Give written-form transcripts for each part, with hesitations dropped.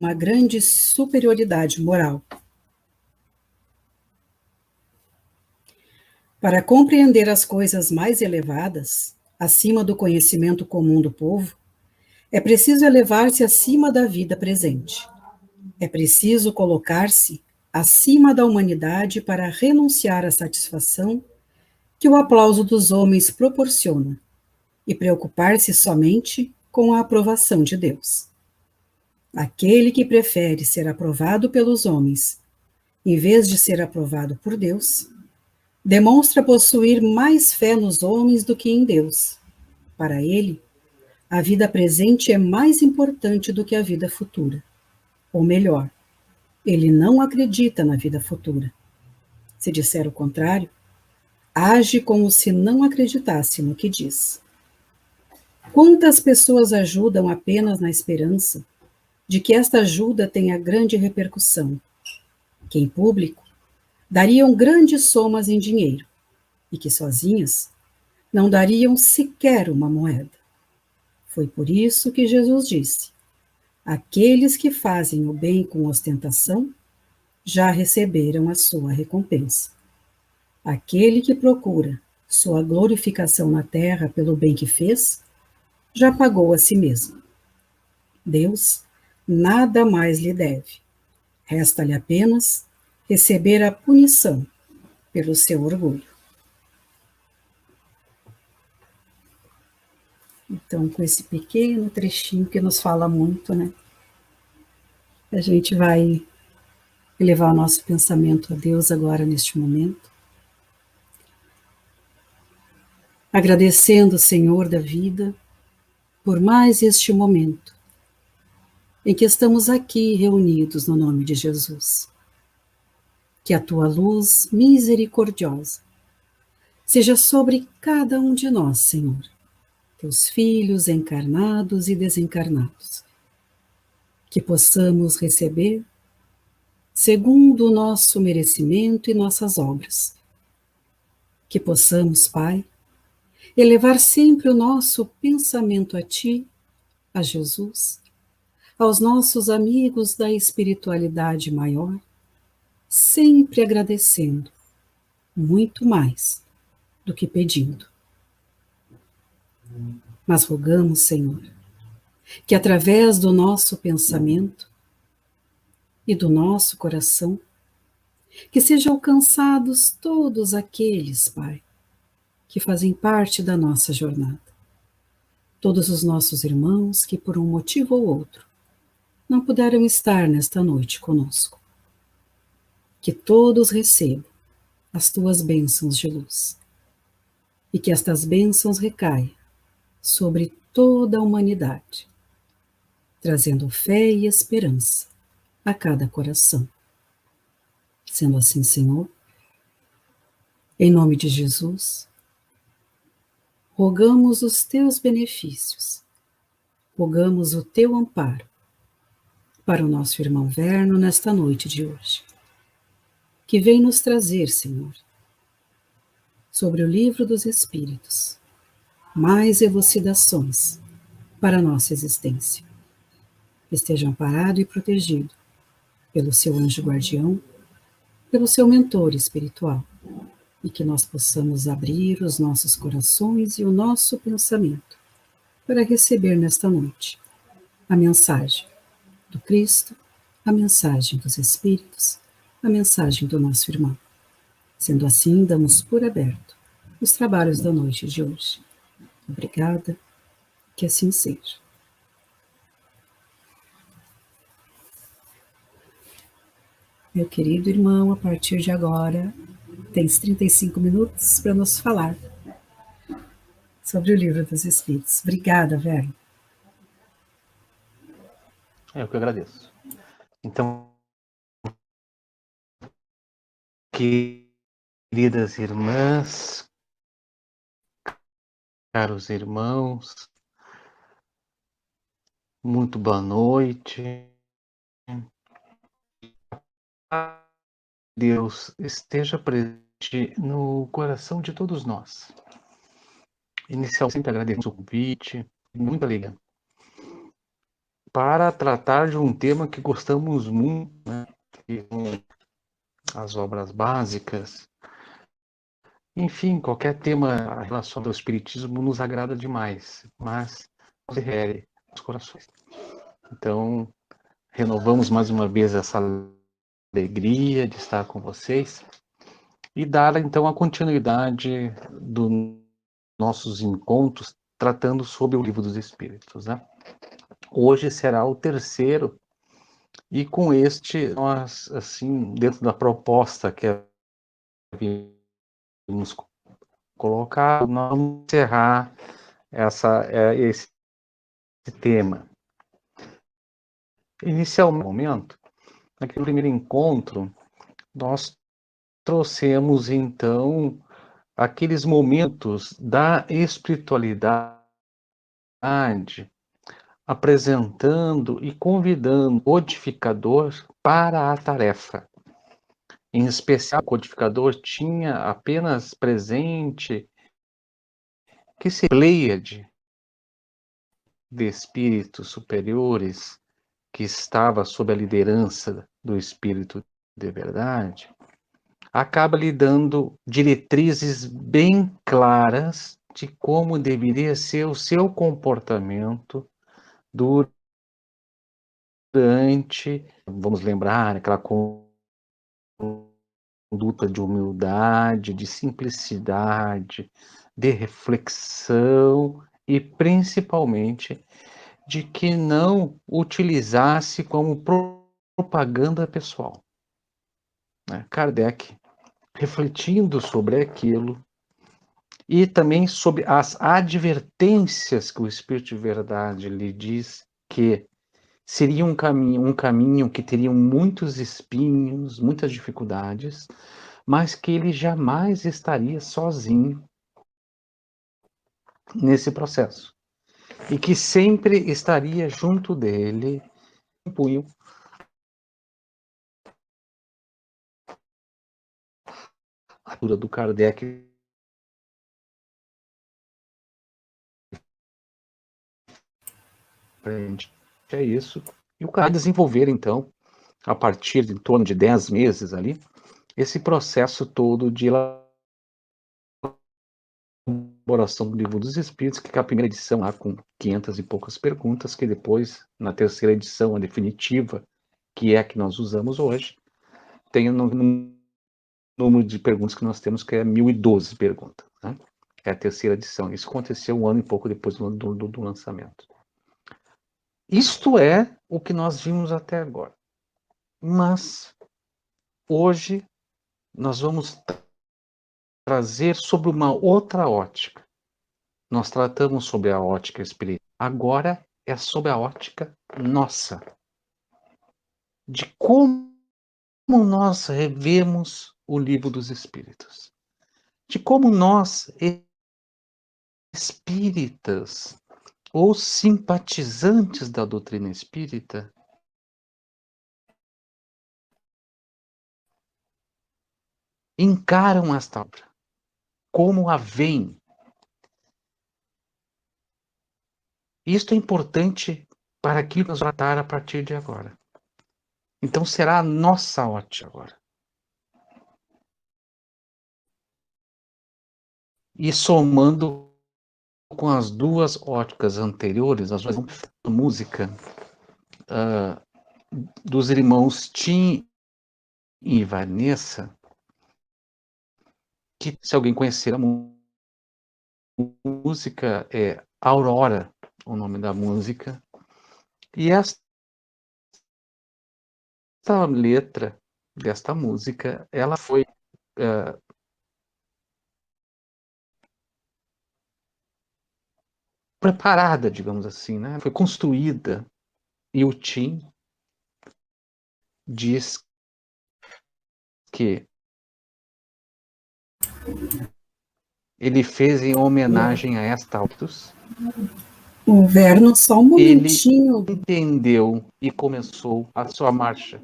uma grande superioridade moral. Para compreender as coisas mais elevadas, acima do conhecimento comum do povo, é preciso elevar-se acima da vida presente. É preciso colocar-se acima da humanidade para renunciar à satisfação que o aplauso dos homens proporciona e preocupar-se somente com a aprovação de Deus. Aquele que prefere ser aprovado pelos homens, em vez de ser aprovado por Deus, demonstra possuir mais fé nos homens do que em Deus. Para ele, a vida presente é mais importante do que a vida futura. Ou melhor, ele não acredita na vida futura. Se disser o contrário, age como se não acreditasse no que diz. Quantas pessoas ajudam apenas na esperança de que esta ajuda tenha grande repercussão, que em público dariam grandes somas em dinheiro e que sozinhas não dariam sequer uma moeda. Foi por isso que Jesus disse: aqueles que fazem o bem com ostentação já receberam a sua recompensa. Aquele que procura sua glorificação na terra pelo bem que fez, já pagou a si mesmo. Deus nada mais lhe deve. Resta-lhe apenas receber a punição pelo seu orgulho. Então, com esse pequeno trechinho que nos fala muito, né? A gente vai elevar o nosso pensamento a Deus agora, neste momento. Agradecendo, Senhor da vida, por mais este momento em que estamos aqui reunidos no nome de Jesus. Que a tua luz misericordiosa seja sobre cada um de nós, Senhor, teus filhos encarnados e desencarnados, que possamos receber segundo o nosso merecimento e nossas obras. Que possamos, Pai, elevar sempre o nosso pensamento a Ti, a Jesus, aos nossos amigos da espiritualidade maior, sempre agradecendo, muito mais do que pedindo. Mas rogamos, Senhor, que através do nosso pensamento e do nosso coração, que sejam alcançados todos aqueles, Pai, que fazem parte da nossa jornada. Todos os nossos irmãos que, por um motivo ou outro, não puderam estar nesta noite conosco. Que todos recebam as tuas bênçãos de luz e que estas bênçãos recaiam sobre toda a humanidade, trazendo fé e esperança a cada coração. Sendo assim, Senhor, em nome de Jesus, rogamos os teus benefícios, rogamos o teu amparo para o nosso irmão Verno nesta noite de hoje, que vem nos trazer, Senhor, sobre o livro dos Espíritos, mais elucidações para a nossa existência. Esteja amparado e protegido pelo seu anjo guardião, pelo seu mentor espiritual, e que nós possamos abrir os nossos corações e o nosso pensamento para receber nesta noite a mensagem do Cristo, a mensagem dos Espíritos, a mensagem do nosso irmão. Sendo assim, damos por aberto os trabalhos da noite de hoje. Obrigada, que assim seja. Meu querido irmão, a partir de agora, tens 35 minutos para nos falar sobre o Livro dos Espíritos. Obrigada, Verno. Eu que agradeço. Então, queridas irmãs, caros irmãos, muito boa noite. Deus esteja presente no coração de todos nós. Inicialmente, sempre agradeço o convite, muita alegria para tratar de um tema que gostamos muito, né? Que são as obras básicas. Enfim, qualquer tema relacionado ao espiritismo nos agrada demais, mas se refere aos corações. Então, renovamos mais uma vez essa alegria de estar com vocês e dar então a continuidade dos nossos encontros tratando sobre o Livro dos Espíritos, né? Hoje será o terceiro e com este nós assim dentro da proposta que havíamos colocado, nós vamos encerrar esse tema. Inicialmente, naquele primeiro encontro, nós trouxemos então aqueles momentos da espiritualidade, apresentando e convidando o codificador para a tarefa. Em especial, o codificador tinha apenas presente que se pleiade de espíritos superiores que estava sob a liderança do espírito de verdade, acaba lhe dando diretrizes bem claras de como deveria ser o seu comportamento durante, vamos lembrar, aquela conduta de humildade, de simplicidade, de reflexão e principalmente de que não utilizasse como propaganda pessoal. Kardec, refletindo sobre aquilo e também sobre as advertências que o Espírito de Verdade lhe diz que seria um caminho que teria muitos espinhos, muitas dificuldades, mas que ele jamais estaria sozinho nesse processo. E que sempre estaria junto dele, um punho a altura do Kardec. É isso. E o cara desenvolver, então, a partir de em torno de 10 meses ali, esse processo todo de elaboração do Livro dos Espíritos, que é a primeira edição lá com 500 e poucas perguntas, que depois, na terceira edição, a definitiva, que é a que nós usamos hoje, tem um número de perguntas que nós temos, que é 1012 perguntas, né? É a terceira edição. Isso aconteceu um ano e pouco depois do lançamento. Isto é o que nós vimos até agora. Mas, hoje, nós vamos trazer sobre uma outra ótica. Nós tratamos sobre a ótica espiritual. Agora é sobre a ótica nossa. De como nós revemos o Livro dos Espíritos. De como nós, espíritas, ou simpatizantes da doutrina espírita, encaram esta obra. Como a veem. Isto é importante para aquilo que nós vamos tratar a partir de agora. Então será a nossa ótica agora. E somando com as duas óticas anteriores, nós vamos ver a música dos irmãos Tim e Vanessa, que se alguém conhecer a música, é Aurora, o nome da música. E esta letra desta música, ela foi preparada, digamos assim, né? Foi construída. E o Tim diz que ele fez em homenagem a esta autos. O Verno, só um Ele momentinho, entendeu e começou a sua marcha.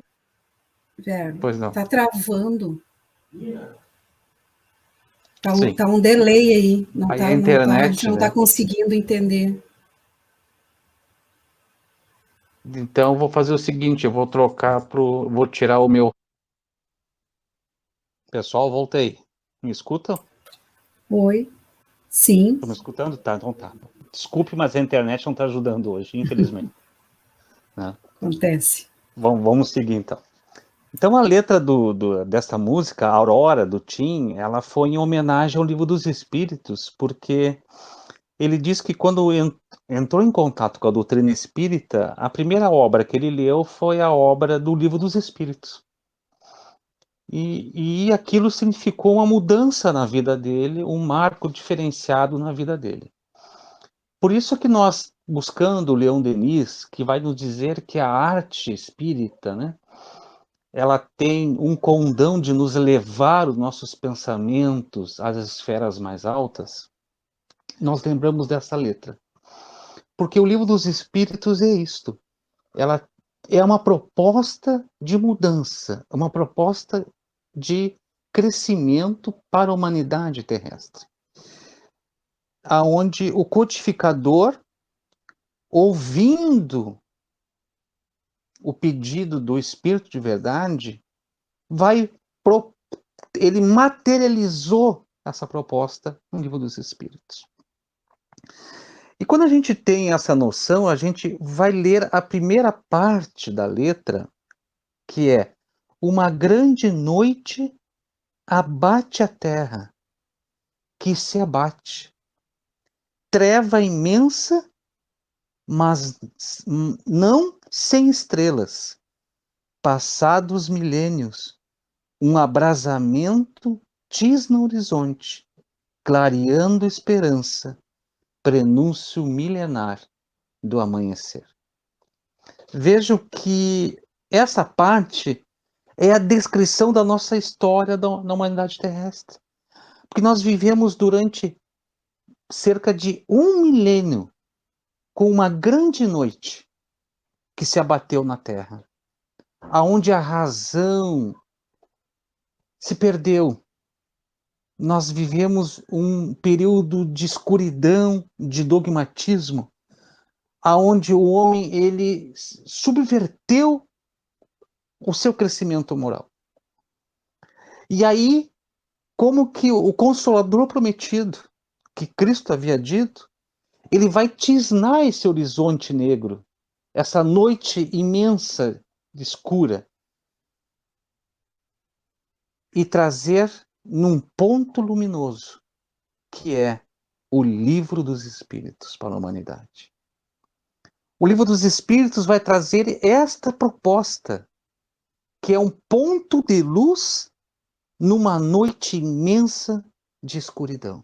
Verno. Pois não. Tá travando. Sim. Tá um delay aí. A internet, a gente não tá né? conseguindo entender. Então, eu vou fazer o seguinte, eu vou vou tirar o meu... Pessoal, voltei. Me escutam? Oi, sim, Estão me escutando? Tá, então tá. Desculpe, mas a internet não está ajudando hoje, infelizmente. Né? acontece. Vamos seguir, então. Então, a letra desta música, Aurora, do Tim, ela foi em homenagem ao Livro dos Espíritos, porque ele diz que quando entrou em contato com a doutrina espírita, a primeira obra que ele leu foi a obra do Livro dos Espíritos. E aquilo significou uma mudança na vida dele, um marco diferenciado na vida dele. Por isso que nós, buscando o Leon Denis, que vai nos dizer que a arte espírita, né, ela tem um condão de nos levar os nossos pensamentos às esferas mais altas, nós lembramos dessa letra. Porque o Livro dos Espíritos é isto. Ela é uma proposta de mudança, uma proposta de crescimento para a humanidade terrestre, aonde o codificador, ouvindo o pedido do Espírito de verdade, vai ele materializou essa proposta no Livro dos Espíritos. E quando a gente tem essa noção, a gente vai ler a primeira parte da letra, que é: uma grande noite abate a terra, que se abate. Treva imensa, mas não sem estrelas. Passados milênios, um abrasamento tisna o horizonte, clareando esperança, prenúncio milenar do amanhecer. Vejo que essa parte é a descrição da nossa história da humanidade terrestre. Porque nós vivemos durante cerca de 1 milênio com uma grande noite que se abateu na Terra, aonde a razão se perdeu. Nós vivemos um período de escuridão, de dogmatismo, aonde o homem ele subverteu o seu crescimento moral. E aí, como que o Consolador prometido, que Cristo havia dito, ele vai tisnar esse horizonte negro, essa noite imensa, escura, e trazer num ponto luminoso, que é o Livro dos Espíritos para a humanidade. O Livro dos Espíritos vai trazer esta proposta, que é um ponto de luz numa noite imensa de escuridão.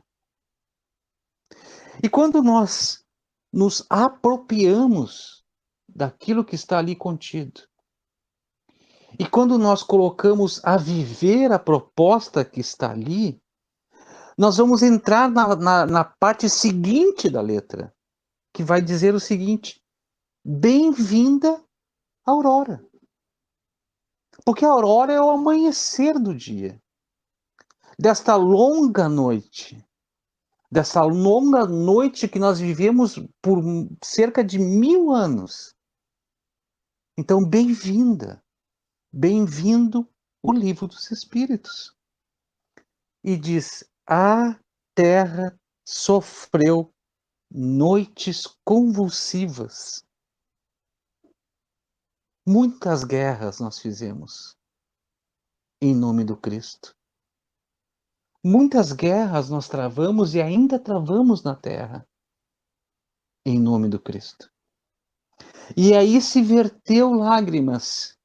E quando nós nos apropriamos daquilo que está ali contido, e quando nós colocamos a viver a proposta que está ali, nós vamos entrar na parte seguinte da letra, que vai dizer o seguinte: bem-vinda, Aurora. Porque a aurora é o amanhecer do dia, desta longa noite, dessa longa noite que nós vivemos por cerca de 1000 anos. Então, bem-vinda, bem-vindo o Livro dos Espíritos. E diz: a terra sofreu noites convulsivas. Muitas guerras nós fizemos em nome do Cristo. Muitas guerras nós travamos e ainda travamos na terra em nome do Cristo. E aí se verteu lágrimas,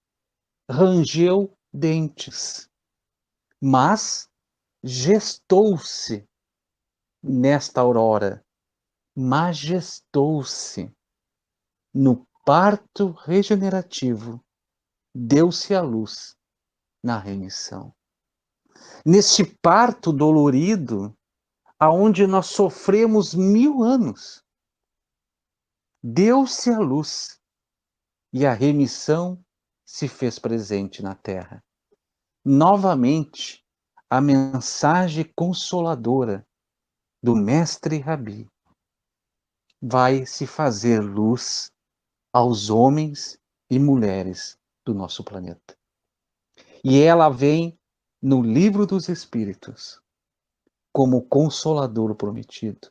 rangeu dentes, mas gestou-se nesta aurora, majestou-se no parto regenerativo, deu-se a luz na remissão. Neste parto dolorido, aonde nós sofremos 1000 anos, deu-se a luz e a remissão se fez presente na terra. Novamente, a mensagem consoladora do Mestre Rabi vai se fazer luz aos homens e mulheres do nosso planeta. E ela vem no Livro dos Espíritos como Consolador prometido,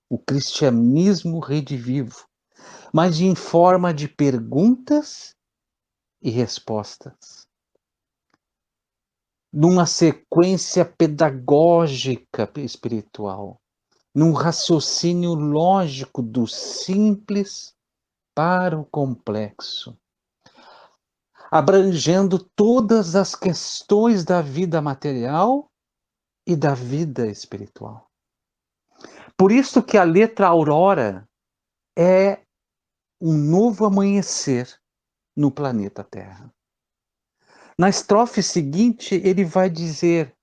o cristianismo redivivo, mas em forma de perguntas e respostas, numa sequência pedagógica espiritual, num raciocínio lógico do simples para o complexo, abrangendo todas as questões da vida material e da vida espiritual. Por isso que a letra Aurora é um novo amanhecer no planeta Terra. Na estrofe seguinte, ele vai dizer,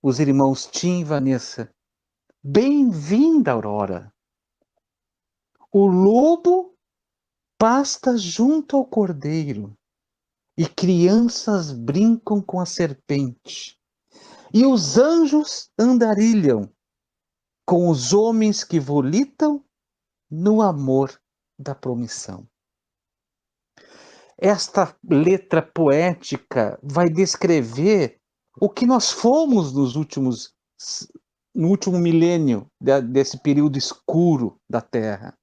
os irmãos Tim e Vanessa, bem-vinda, Aurora. O lobo pasta junto ao cordeiro, e crianças brincam com a serpente, e os anjos andarilham com os homens que volitam no amor da promissão. Esta letra poética vai descrever o que nós fomos no último milênio desse período escuro da Terra.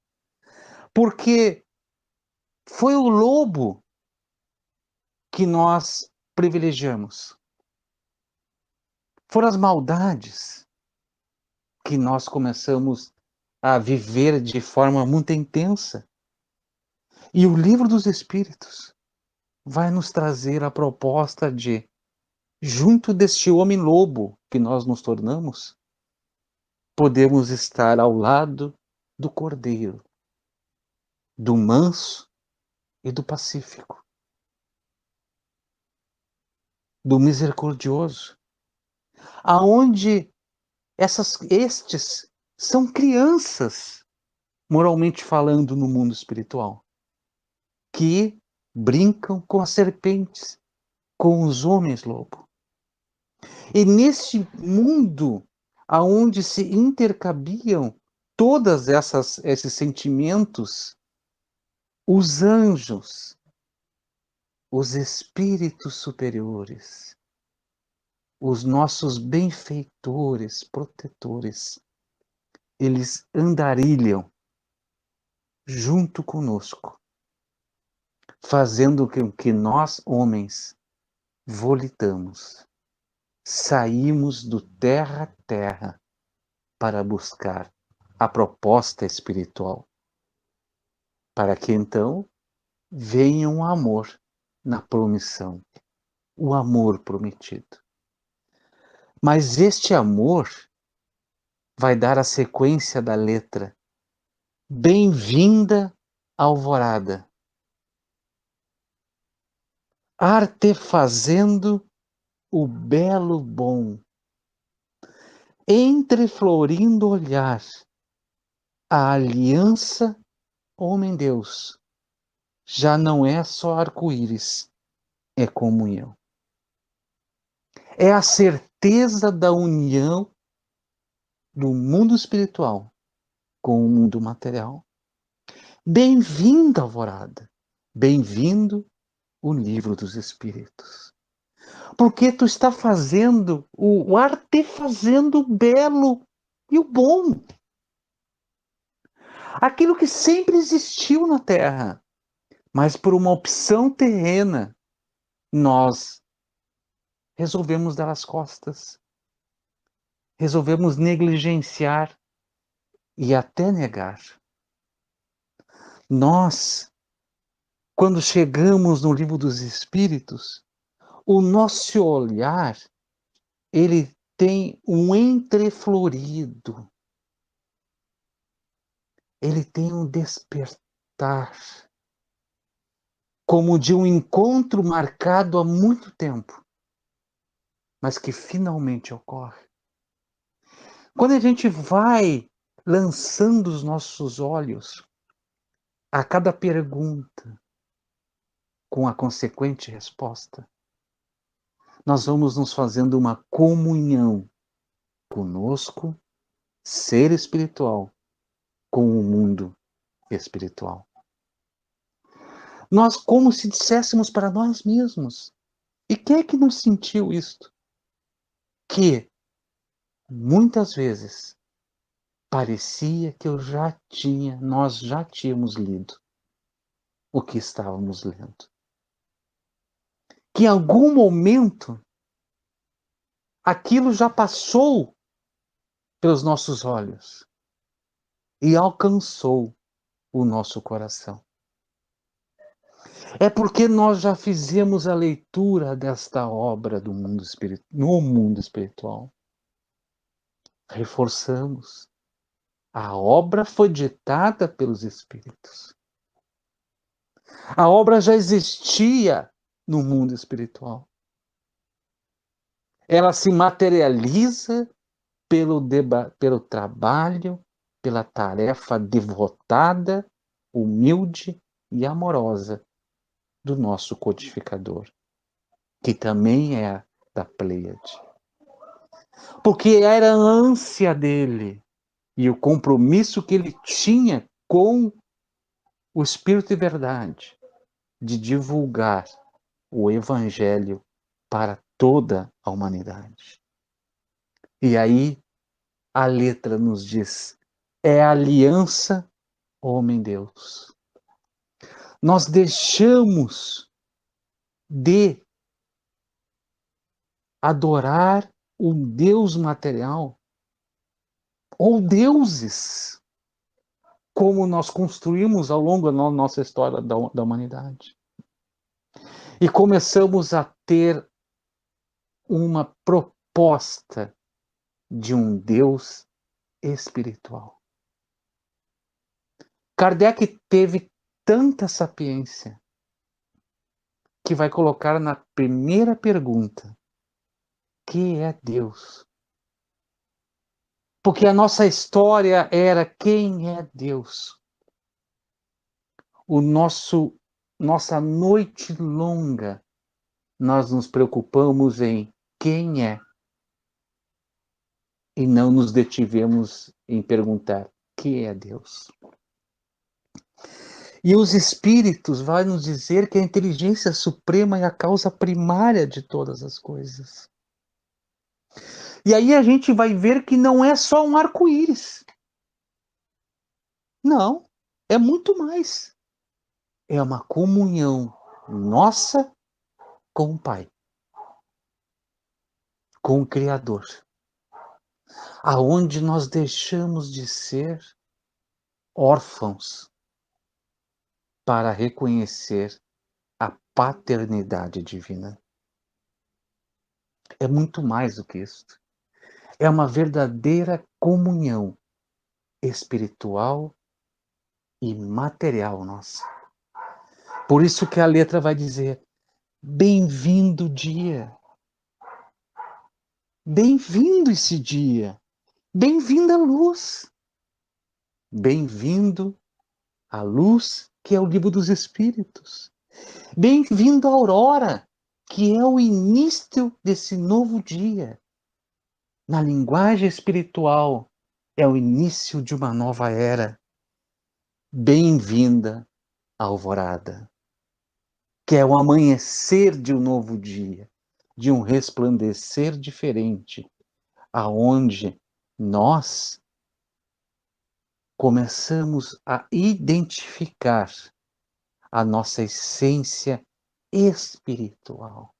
Porque foi o lobo que nós privilegiamos. Foram as maldades que nós começamos a viver de forma muito intensa. E o Livro dos Espíritos vai nos trazer a proposta de, junto deste homem-lobo que nós nos tornamos, podemos estar ao lado do Cordeiro, do manso e do pacífico, do misericordioso, aonde estes são crianças, moralmente falando, no mundo espiritual, que brincam com as serpentes, com os homens-lobo. E neste mundo aonde se intercambiam todas esses sentimentos, os anjos, os espíritos superiores, os nossos benfeitores, protetores, eles andarilham junto conosco, fazendo com que nós, homens, volitamos, saímos do terra a terra para buscar a proposta espiritual, para que então venha um amor na promissão, o amor prometido. Mas este amor vai dar a sequência da letra. Bem-vinda, alvorada, artefazendo o belo bom, entreflorindo olhar, a aliança homem-deus, já não é só arco-íris, é comunhão. É a certeza da união do mundo espiritual com o mundo material. Bem-vinda, alvorada. Bem-vindo o Livro dos Espíritos. Porque tu está fazendo o artefazendo o belo e o bom. Aquilo que sempre existiu na Terra, mas por uma opção terrena, nós resolvemos dar as costas, resolvemos negligenciar e até negar. Nós, quando chegamos no Livro dos Espíritos, o nosso olhar, ele tem um entreflorido, ele tem um despertar, como de um encontro marcado há muito tempo, mas que finalmente ocorre. Quando a gente vai lançando os nossos olhos a cada pergunta, com a consequente resposta, nós vamos nos fazendo uma comunhão conosco, ser espiritual, com o mundo espiritual. Nós como se disséssemos para nós mesmos. E quem é que não sentiu isto? Que muitas vezes parecia que nós já tínhamos lido o que estávamos lendo. Que em algum momento aquilo já passou pelos nossos olhos e alcançou o nosso coração. É porque nós já fizemos a leitura desta obra do mundo no mundo espiritual. Reforçamos. A obra foi ditada pelos Espíritos. A obra já existia no mundo espiritual. Ela se materializa pelo trabalho, pela tarefa devotada, humilde e amorosa do nosso codificador, que também é da Pleiade. Porque era a ânsia dele e o compromisso que ele tinha com o Espírito de Verdade de divulgar o Evangelho para toda a humanidade. E aí a letra nos diz: é a aliança homem-Deus. Nós deixamos de adorar um Deus material ou deuses, como nós construímos ao longo da nossa história da humanidade. E começamos a ter uma proposta de um Deus espiritual. Kardec teve tanta sapiência que vai colocar na primeira pergunta: que é Deus? Porque a nossa história era quem é Deus. Nossa noite longa, nós nos preocupamos em quem é e não nos detivemos em perguntar que é Deus. E os espíritos vão nos dizer que a inteligência suprema é a causa primária de todas as coisas. E aí a gente vai ver que não é só um arco-íris. Não, é muito mais. É uma comunhão nossa com o Pai, com o Criador, aonde nós deixamos de ser órfãos para reconhecer a paternidade divina. É muito mais do que isso. É uma verdadeira comunhão espiritual e material nossa. Por isso que a letra vai dizer: bem-vindo dia. Bem-vindo esse dia. Bem-vinda a luz. Bem-vindo à luz, que é o livro dos Espíritos. Bem-vindo à aurora, que é o início desse novo dia. Na linguagem espiritual, é o início de uma nova era. Bem-vinda à alvorada, que é o amanhecer de um novo dia, de um resplandecer diferente, aonde nós começamos a identificar a nossa essência espiritual.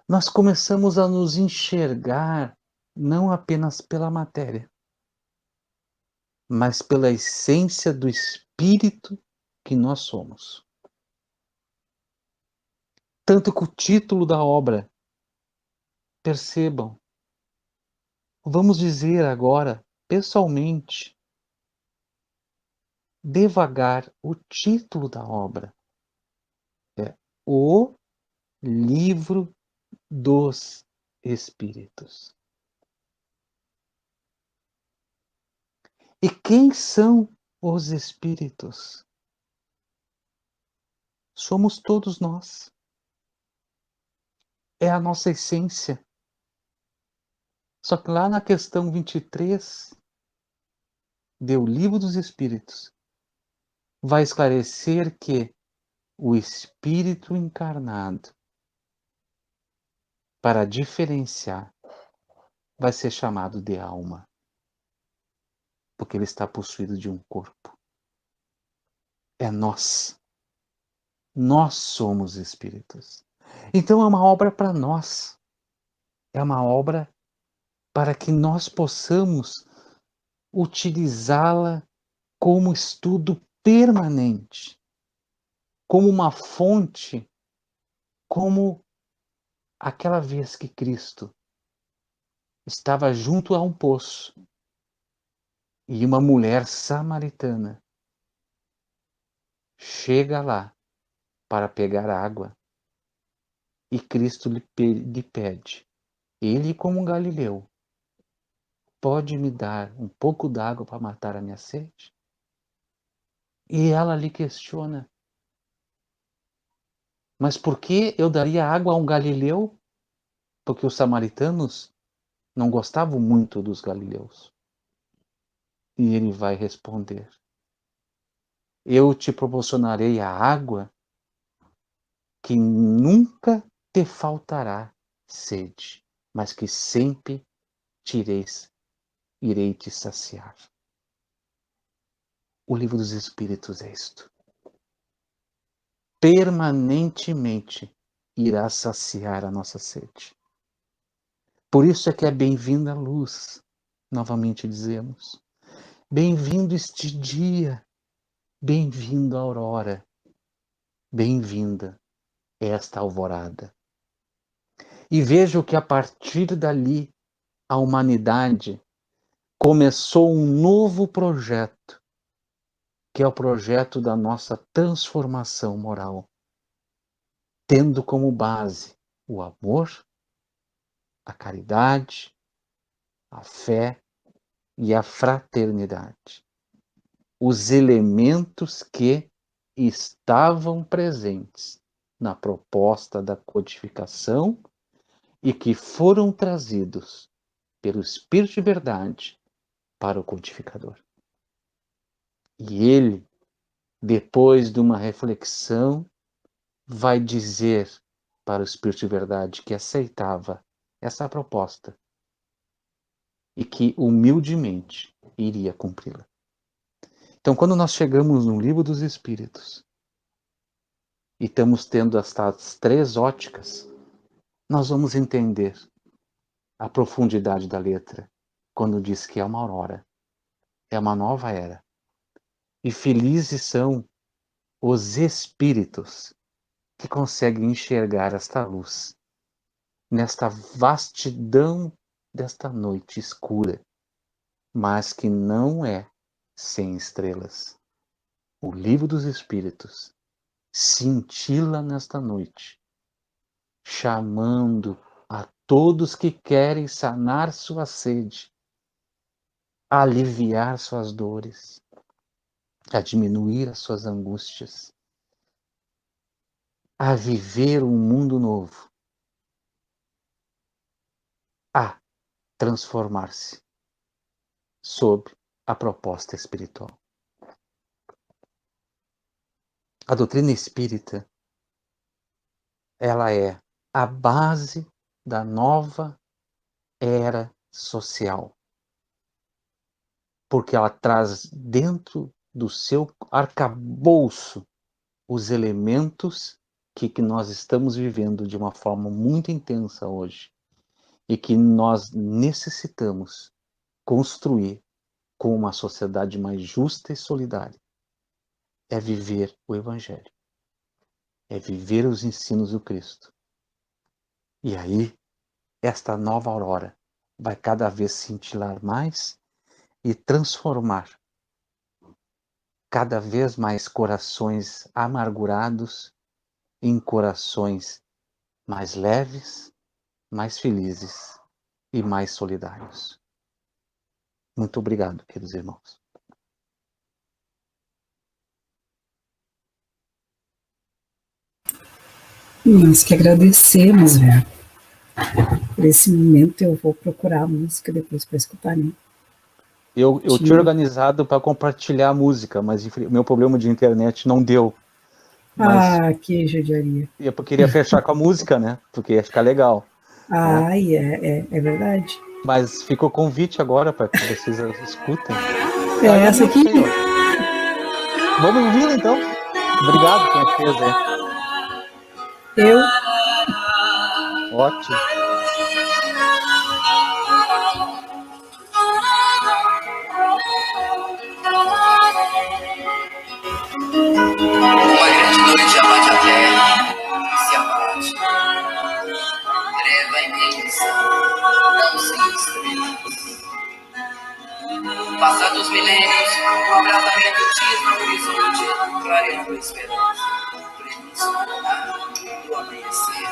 Nós começamos a nos enxergar não apenas pela matéria, mas pela essência do espírito que nós somos. Tanto que o título da obra, percebam, vamos dizer agora, pessoalmente, devagar, o título da obra é O Livro dos Espíritos. E quem são os espíritos? Somos todos nós. É a nossa essência. Só que lá na questão 23 do Livro dos Espíritos, vai esclarecer que o espírito encarnado, para diferenciar, vai ser chamado de alma, porque ele está possuído de um corpo. É nós. Nós somos espíritos. Então é uma obra para nós. É uma obra para que nós possamos utilizá-la como estudo permanente, como uma fonte, como aquela vez que Cristo estava junto a um poço e uma mulher samaritana chega lá para pegar água e Cristo lhe pede, ele como um galileu, pode me dar um pouco d'água para matar a minha sede? E ela lhe questiona, mas por que eu daria água a um galileu? Porque os samaritanos não gostavam muito dos galileus. E ele vai responder, eu te proporcionarei a água que nunca te faltará sede, mas que sempre irei te saciar. O livro dos Espíritos é isto. Permanentemente irá saciar a nossa sede. Por isso é que é bem-vinda a luz, novamente dizemos. Bem-vindo este dia, bem-vindo a aurora, bem-vinda esta alvorada. E vejo que a partir dali a humanidade começou um novo projeto, que é o projeto da nossa transformação moral, tendo como base o amor, a caridade, a fé e a fraternidade. Os elementos que estavam presentes na proposta da codificação e que foram trazidos pelo Espírito de Verdade para o codificador. E ele, depois de uma reflexão, vai dizer para o Espírito de Verdade que aceitava essa proposta e que humildemente iria cumpri-la. Então, quando nós chegamos no Livro dos Espíritos e estamos tendo estas três óticas, nós vamos entender a profundidade da letra quando diz que é uma aurora, é uma nova era. E felizes são os espíritos que conseguem enxergar esta luz nesta vastidão desta noite escura, mas que não é sem estrelas. O livro dos Espíritos cintila nesta noite, chamando a todos que querem sanar sua sede, a aliviar suas dores, a diminuir as suas angústias, a viver um mundo novo, a transformar-se sob a proposta espiritual. A doutrina espírita, ela é a base da nova era social, porque ela traz dentro do seu arcabouço os elementos que nós estamos vivendo de uma forma muito intensa hoje e que nós necessitamos construir com uma sociedade mais justa e solidária. É viver o Evangelho, é viver os ensinos do Cristo. E aí, esta nova aurora vai cada vez cintilar mais e transformar cada vez mais corações amargurados em corações mais leves, mais felizes e mais solidários. Muito obrigado, queridos irmãos. Nós que agradecemos, velho. Por esse momento eu vou procurar a música depois para escutar, né? Eu tinha organizado para compartilhar a música, mas o meu problema de internet não deu. Mas Que judiaria. eu queria fechar com a música, né? Porque ia ficar legal. Né? É verdade. Mas fica o convite agora para que vocês escutem. É essa Meu aqui? Senhor. Vamos ouvir então? Obrigado quem fez aí. Eu? Ótimo. Uma grande noite abate a terra e se abate. Treva imensa, não sem estrelas. Passados milênios, o abrasamento tisna no horizonte, clareando a esperança, prenúncio do amanhecer.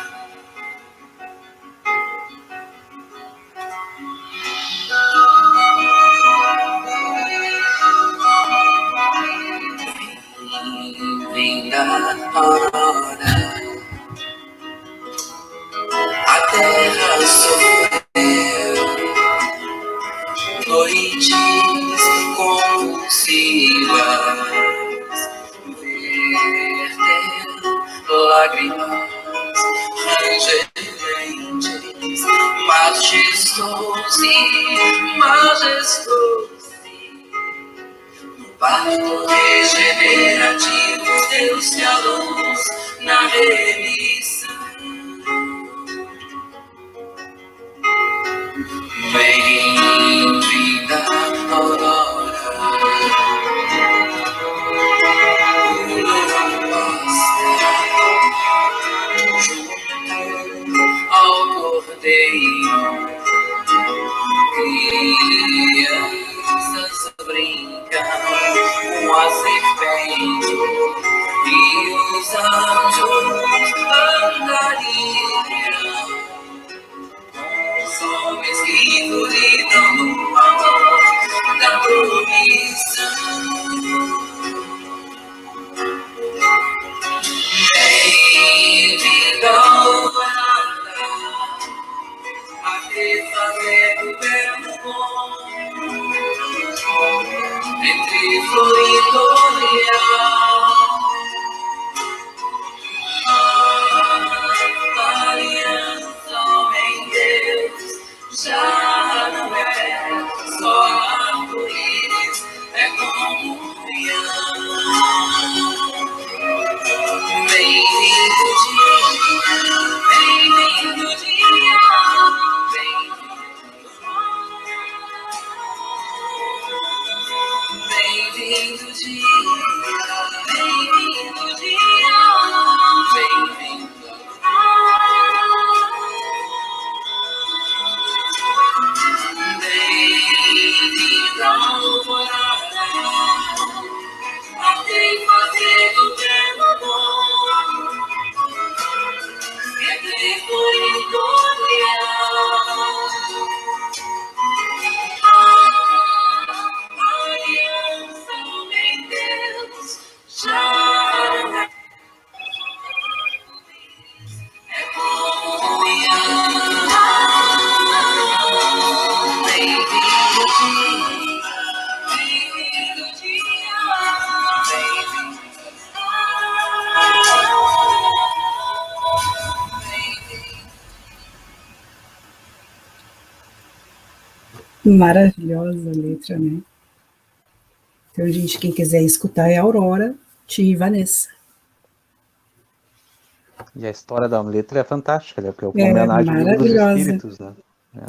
Vinda aurora, a terra sofreu noites convulsivas, verteu lágrimas rangerentes, majestoso, no parto regenerativo deu-se a luz na remissão. Bem-vinda, aurora, junto ao cordeiro, crianças brincam com a serpente e os anjos andariam. Os homens que duvidam no amor da promissão. Bem-vinda, aurora, a refazer o verbo bom, entre flor e l'oreal. Aliança, homem Deus, já não é só arco-íris, é comunhão. Bem-vindo dia, bem-vindo dia, bem-vindo dia, bem-vindo dia, bem-vindo. Bem-vindo alvorada, a quem fazer do verbo bom, entre flor e glória. Aliança, homem Deus, já não é comunhão. Bem-vindo dia, Maravilhosa a letra, né? Então, gente, quem quiser escutar é a Aurora de Vanessa. E a história da letra é fantástica, né? Porque é uma É homenagem ao Livro dos maravilhosa. Espíritos, né?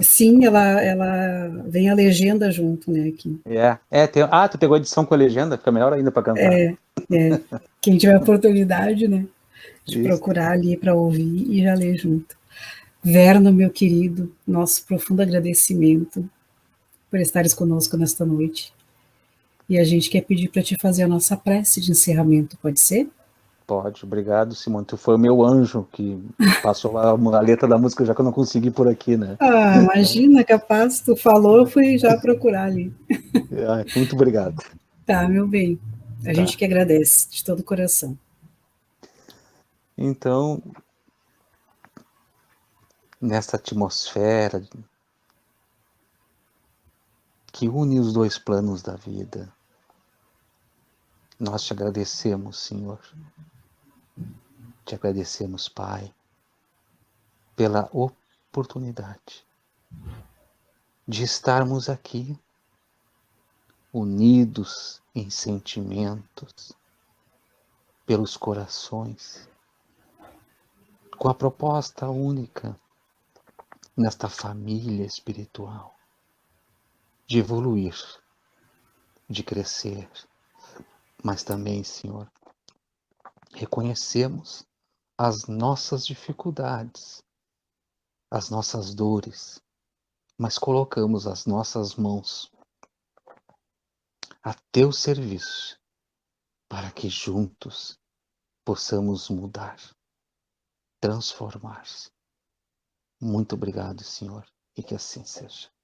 Sim, ela vem a legenda junto, né? Aqui. Tu pegou a edição com a legenda, fica melhor ainda para cantar. Quem tiver oportunidade, né? De Isso. procurar ali para ouvir e já ler junto. Verno, meu querido, nosso profundo agradecimento por estares conosco nesta noite. E a gente quer pedir para te fazer a nossa prece de encerramento, pode ser? Pode, obrigado, Simone. Tu foi o meu anjo que passou a letra da música já que eu não consegui por aqui, né? Imagina, capaz, tu falou, eu fui já procurar ali. Muito obrigado. Tá, meu bem. A gente que agradece, de todo o coração. Então, nessa atmosfera que une os dois planos da vida. Nós te agradecemos, Senhor. Te agradecemos, Pai, pela oportunidade de estarmos aqui, unidos em sentimentos, pelos corações, com a proposta única nesta família espiritual, de evoluir, de crescer, mas também, Senhor, reconhecemos as nossas dificuldades, as nossas dores, mas colocamos as nossas mãos a teu serviço, para que juntos possamos mudar, transformar. Muito obrigado, Senhor, e que assim seja.